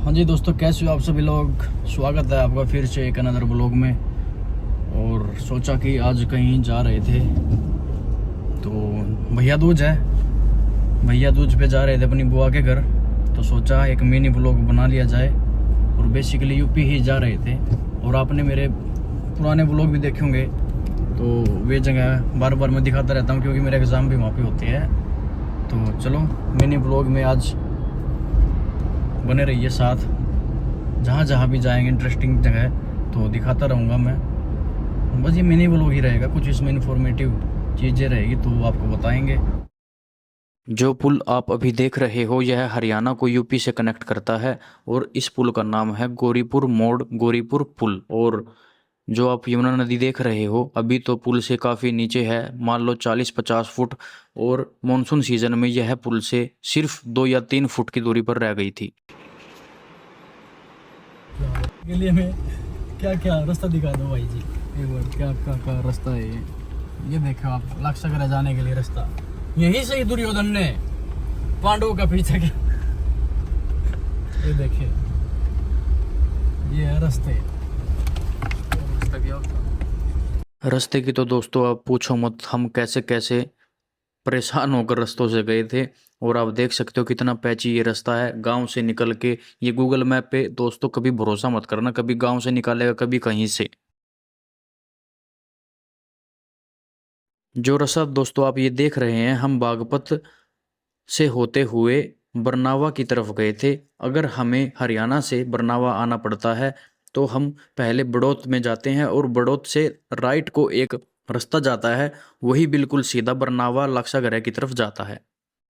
हाँ जी दोस्तों, कैसे हो आप सभी लोग। स्वागत है आपका फिर से एक अनदर ब्लॉग में। और सोचा कि आज कहीं जा रहे थे तो भैया दूज है, भैया दूज पे जा रहे थे अपनी बुआ के घर। तो सोचा एक मिनी ब्लॉग बना लिया जाए। और बेसिकली यूपी ही जा रहे थे। और आपने मेरे पुराने ब्लॉग भी देखे होंगे, तो वे जगह बार बार मैं दिखाता रहता हूँ क्योंकि मेरे एग्ज़ाम भी वहाँ पे होते हैं। तो चलो मिनी ब्लॉग में आज बने रहिए साथ। जहाँ जहाँ भी जाएंगे इंटरेस्टिंग जगह तो दिखाता रहूँगा मैं। बस ये मिनी ब्लॉग ही रहेगा, कुछ इसमें इन्फॉर्मेटिव चीज़ें रहेगी तो आपको बताएंगे। जो पुल आप अभी देख रहे हो यह हरियाणा को यूपी से कनेक्ट करता है और इस पुल का नाम है गौरीपुर मोड़ गौरीपुर पुल। और जो आप यमुना नदी देख रहे हो अभी तो पुल से काफ़ी नीचे है, मान लो 40-50 फुट। और मॉनसून सीजन में यह पुल से सिर्फ 2 या 3 फुट की दूरी पर रह गई थी। के लिए मैं क्या क्या रास्ता दिखा दो भाई जी एक बार। क्या रास्ता है ये देखो आप, लक्षगृह जाने के लिए रास्ता। यही सही दुर्योधन ने पांडवों का पीछा किया। ये देखिए, ये है रास्ते। रास्ता क्या होता। रास्ते की तो दोस्तों आप पूछो मत, हम कैसे कैसे परेशान होकर रास्तों से गए थे। और आप देख सकते हो कितना पैची ये रास्ता है गांव से निकल के। ये गूगल मैप पे दोस्तों कभी भरोसा मत करना, कभी गांव से निकालेगा कभी कहीं से। जो रास्ता दोस्तों आप ये देख रहे हैं, हम बागपत से होते हुए बरनावा की तरफ गए थे। अगर हमें हरियाणा से बरनावा आना पड़ता है तो हम पहले बड़ौत में जाते हैं और बड़ौत से राइट को एक रास्ता जाता है, वही बिल्कुल सीधा बरनावा लाक्षागृह की तरफ जाता है।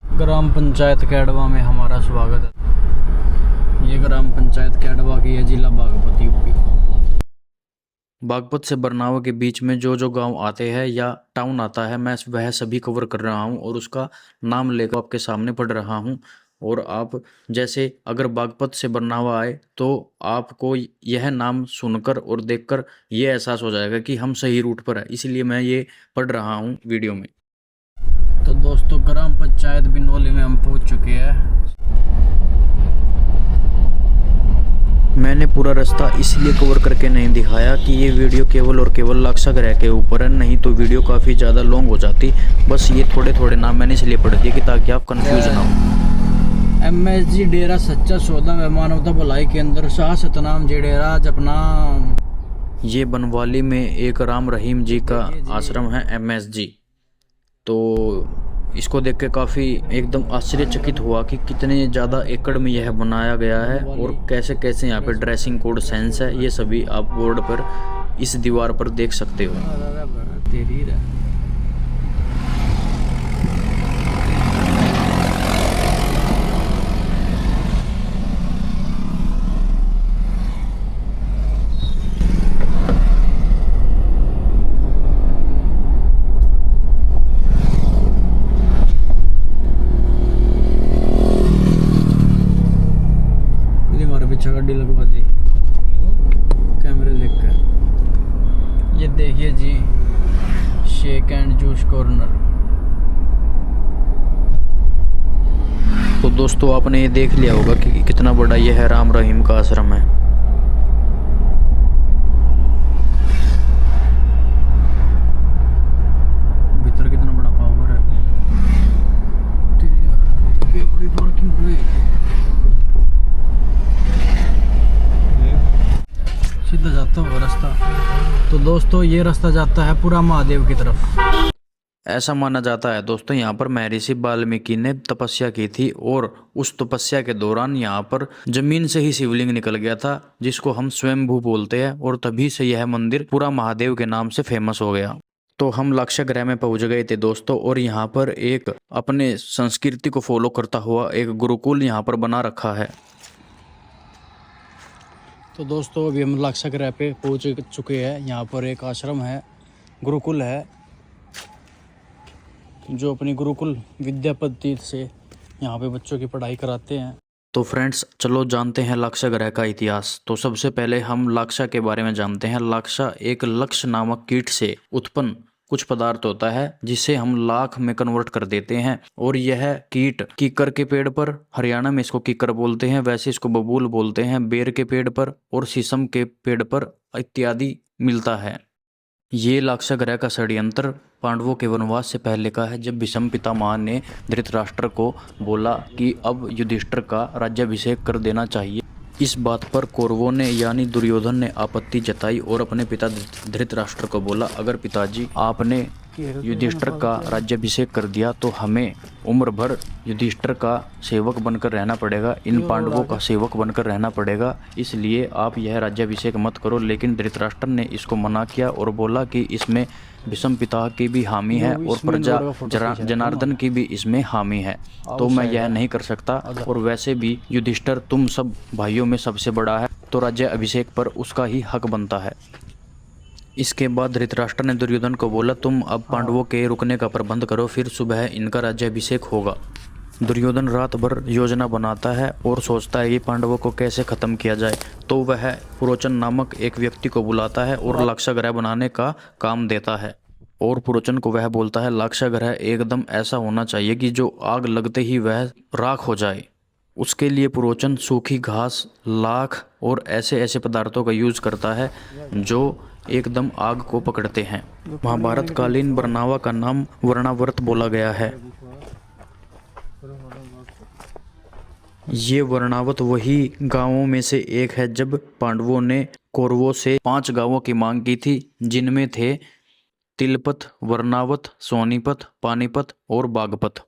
ग्राम पंचायत कैडवा में हमारा स्वागत है। ये ग्राम पंचायत कैडवा की है, जिला बागपत यूपी। बागपत से बरनावा के बीच में जो जो गांव आते हैं या टाउन आता है मैं वह सभी कवर कर रहा हूं और उसका नाम लेकर आपके सामने पढ़ रहा हूं। और आप जैसे अगर बागपत से बरनावा आए तो आपको यह नाम सुनकर और देखकर ये एहसास हो जाएगा कि हम सही रूट पर है, इसलिए मैं ये पढ़ रहा हूं वीडियो में। तो दोस्तों ग्राम पंचायत बिनौली में हम पहुंच चुके हैं। मैंने पूरा रास्ता इसलिए कवर करके नहीं दिखाया कि ये वीडियो केवल और केवल लाक्षागृह के ऊपर है, नहीं तो वीडियो काफ़ी ज़्यादा लॉन्ग हो जाती। बस ये थोड़े थोड़े नाम मैंने इसलिए पढ़ दिए कि ताकि आप कंफ्यूज ना हो। MSG डेरा सच्चा सौदा व मानवता भलाई केंद्र शाह सतनाम जी डेरा जपना। ये बनवाली में एक राम रहीम जी का आश्रम है MSG। तो इसको देख के काफ़ी एकदम आश्चर्यचकित हुआ कि कितने ज़्यादा एकड़ में यह बनाया गया है और कैसे कैसे यहाँ पे ड्रेसिंग कोड सेंस है, ये सभी आप बोर्ड पर इस दीवार पर देख सकते हो। तेरी रे। हमारे पीछे गाड़ी लगवा दी कैमरे देख कर। ये देखिए जी, शेक एंड जूस कॉर्नर। तो दोस्तों आपने ये देख लिया होगा कि कितना बड़ा यह राम रहीम का आश्रम है। भीतर कितना बड़ा पावर है। तेरी बड़ी पार्किंग हुई। सीधा जाता हुआ रास्ता। तो दोस्तों ये रास्ता जाता है पूरा महादेव की तरफ। ऐसा माना जाता है दोस्तों यहाँ पर महर्षि वाल्मीकि ने तपस्या की थी और उस तपस्या के दौरान यहाँ पर जमीन से ही शिवलिंग निकल गया था, जिसको हम स्वयंभू बोलते हैं। और तभी से यह मंदिर पूरा महादेव के नाम से फेमस हो गया। तो हम लाक्षागृह में पहुंच गए थे दोस्तों, और यहाँ पर एक अपने संस्कृति को फॉलो करता हुआ एक गुरुकुल यहाँ पर बना रखा है। तो दोस्तों अभी हम लाक्षागृह पे पहुंच चुके हैं। यहाँ पर एक आश्रम है, गुरुकुल है, जो अपनी गुरुकुल विद्या पद्धति से यहाँ पे बच्चों की पढ़ाई कराते हैं। तो फ्रेंड्स चलो जानते हैं लाक्षागृह का इतिहास। तो सबसे पहले हम लाक्षा के बारे में जानते हैं। लाक्षा एक लक्ष नामक कीट से उत्पन्न कुछ पदार्थ होता है जिसे हम लाख में कन्वर्ट कर देते हैं, और यह कीट कीकर के पेड़ पर, हरियाणा में इसको कीकर बोलते हैं, वैसे इसको बबूल बोलते हैं, बेर के पेड़ पर और शीशम के पेड़ पर इत्यादि मिलता है। ये लाक्षागृह का षड्यंत्र पांडवों के वनवास से पहले का है, जब भीष्म पितामह ने धृतराष्ट्र को बोला कि अब युधिष्ठिर का राज्याभिषेक कर देना चाहिए। इस बात पर कौरवों ने यानी दुर्योधन ने आपत्ति जताई और अपने पिता धृतराष्ट्र को बोला, अगर पिताजी आपने युधिष्ठिर का राज्याभिषेक कर दिया तो हमें उम्र भर युधिष्ठिर का सेवक बनकर रहना पड़ेगा, इन पांडवों का सेवक बनकर रहना पड़ेगा, इसलिए आप यह राज्याभिषेक मत करो। लेकिन धृतराष्ट्र ने इसको मना किया और बोला कि इसमें भीष्म पिता की भी हामी है और प्रजा जनार्दन की भी इसमें हामी है, तो मैं यह नहीं कर सकता, और वैसे भी युधिष्ठिर तुम सब भाइयों में सबसे बड़ा है, तो राज्याभिषेक पर उसका ही हक बनता है। इसके बाद धृतराष्ट्र ने दुर्योधन को बोला, तुम अब पांडवों के रुकने का प्रबंध करो, फिर सुबह इनका राज्याभिषेक होगा। दुर्योधन रात भर योजना बनाता है और सोचता है कि पांडवों को कैसे खत्म किया जाए, तो वह पुरोचन नामक एक व्यक्ति को बुलाता है और लाक्षागृह बनाने का काम देता है। और पुरोचन को वह बोलता है, लाक्षागृह एकदम ऐसा होना चाहिए कि जो आग लगते ही वह राख हो जाए। उसके लिए पुरोचन सूखी घास, लाख और ऐसे ऐसे पदार्थों का यूज करता है जो एकदम आग को पकड़ते हैं। महाभारत कालीन वर्णावा का नाम वर्णाव्रत बोला गया है। ये वर्णावत वही गांवों में से एक है जब पांडवों ने कौरवों से 5 गांवों की मांग की थी, जिनमें थे तिलपत, वर्णावत, सोनीपत, पानीपत और बागपत।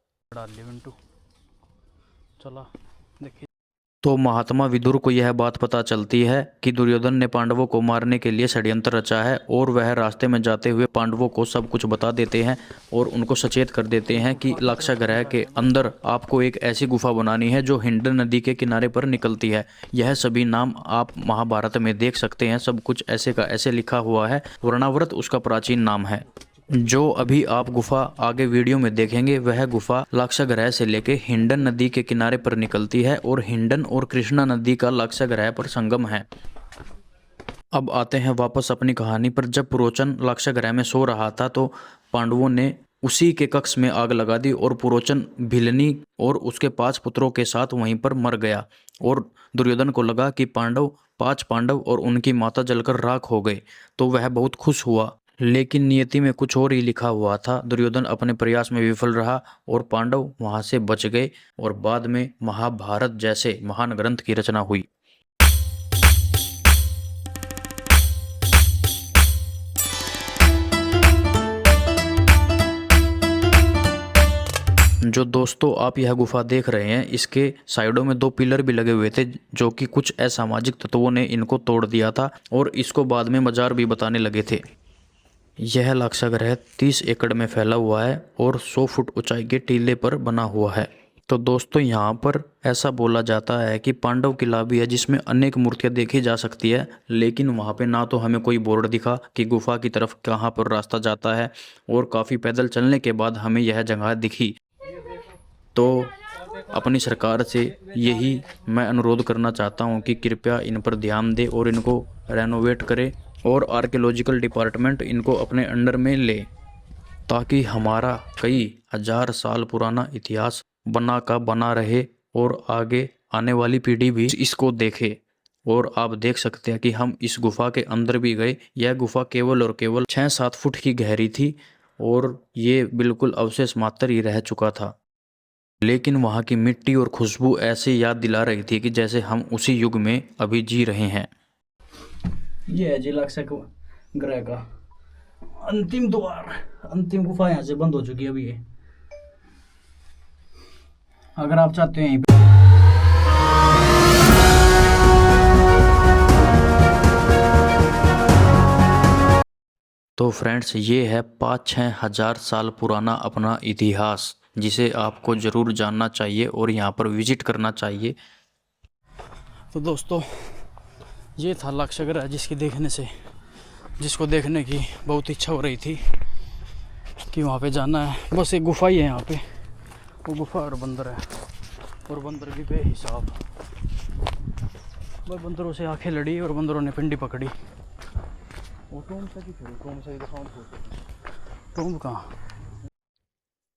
चला देखिए। तो महात्मा विदुर को यह बात पता चलती है कि दुर्योधन ने पांडवों को मारने के लिए षड्यंत्र रचा है, और वह रास्ते में जाते हुए पांडवों को सब कुछ बता देते हैं और उनको सचेत कर देते हैं कि लाक्षागृह के अंदर आपको एक ऐसी गुफा बनानी है जो हिंडन नदी के किनारे पर निकलती है। यह सभी नाम आप महाभारत में देख सकते हैं, सब कुछ ऐसे का ऐसे लिखा हुआ है। वर्णाव्रत उसका प्राचीन नाम है। जो अभी आप गुफा आगे वीडियो में देखेंगे वह गुफा लाक्षागृह से लेके हिंडन नदी के किनारे पर निकलती है, और हिंडन और कृष्णा नदी का लाक्षागृह पर संगम है। अब आते हैं वापस अपनी कहानी पर। जब पुरोचन लाक्षागृह में सो रहा था तो पांडवों ने उसी के कक्ष में आग लगा दी, और पुरोचन भिलनी और उसके 5 पुत्रों के साथ वहीं पर मर गया। और दुर्योधन को लगा कि 5 पांडव और उनकी माता जलकर राख हो गए, तो वह बहुत खुश हुआ। लेकिन नियति में कुछ और ही लिखा हुआ था। दुर्योधन अपने प्रयास में विफल रहा और पांडव वहां से बच गए, और बाद में महाभारत जैसे महान ग्रंथ की रचना हुई। जो दोस्तों आप यह गुफा देख रहे हैं, इसके साइडों में 2 पिलर भी लगे हुए थे, जो कि कुछ असामाजिक तत्वों ने इनको तोड़ दिया था और इसको बाद में मजार भी बताने लगे थे। यह लाक्षागृह 30 एकड़ में फैला हुआ है और 100 फुट ऊंचाई के टीले पर बना हुआ है। तो दोस्तों यहाँ पर ऐसा बोला जाता है कि पांडव किला भी है, जिसमें अनेक मूर्तियाँ देखी जा सकती है, लेकिन वहाँ पे ना तो हमें कोई बोर्ड दिखा कि गुफा की तरफ कहाँ पर रास्ता जाता है, और काफ़ी पैदल चलने के बाद हमें यह जगह दिखी। तो अपनी सरकार से यही मैं अनुरोध करना चाहता हूँ कि कृपया इन पर ध्यान दे और इनको रेनोवेट करे, और आर्कियोलॉजिकल डिपार्टमेंट इनको अपने अंडर में ले, ताकि हमारा कई हजार साल पुराना इतिहास बना का बना रहे और आगे आने वाली पीढ़ी भी इसको देखे। और आप देख सकते हैं कि हम इस गुफा के अंदर भी गए। यह गुफा केवल और केवल 6-7 फुट की गहरी थी और ये बिल्कुल अवशेष मात्र ही रह चुका था, लेकिन वहाँ की मिट्टी और खुशबू ऐसे याद दिला रही थी कि जैसे हम उसी युग में अभी जी रहे हैं। ये है जी लाक्षागृह का अंतिम द्वार, अंतिम गुफा यहाँ से बंद हो चुकी है अभी ये। अगर आप चाहते हैं तो फ्रेंड्स, ये है 5-6 हजार साल पुराना अपना इतिहास, जिसे आपको ज़रूर जानना चाहिए और यहाँ पर विजिट करना चाहिए। तो दोस्तों, ये था लाक्षागृह जिसको देखने की बहुत इच्छा हो रही थी कि वहाँ पे जाना है। बस एक गुफा ही है यहाँ पे, वो गुफा और बंदर है, और बंदर भी बेहिसाब। बस बंदरों से आंखें लड़ी और बंदरों ने पिंडी पकड़ी। टूम कहाँ?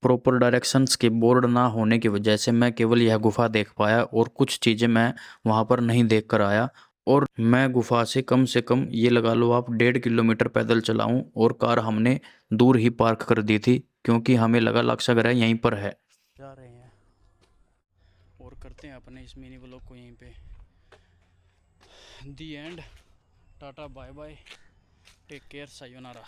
प्रॉपर डायरेक्शंस के बोर्ड ना होने की वजह से मैं केवल यह गुफा देख पाया और कुछ चीज़ें मैं वहाँ पर नहीं देख कर आया। और मैं गुफा से कम ये लगा लो आप 1.5 किलोमीटर पैदल चलाऊं और कार हमने दूर ही पार्क कर दी थी क्योंकि हमें लगा लाक्षागृह यहीं पर है। जा रहे हैं और करते हैं अपने इस मिनी ब्लॉग को यहीं पे the end. Tata bye bye, take care, sayonara.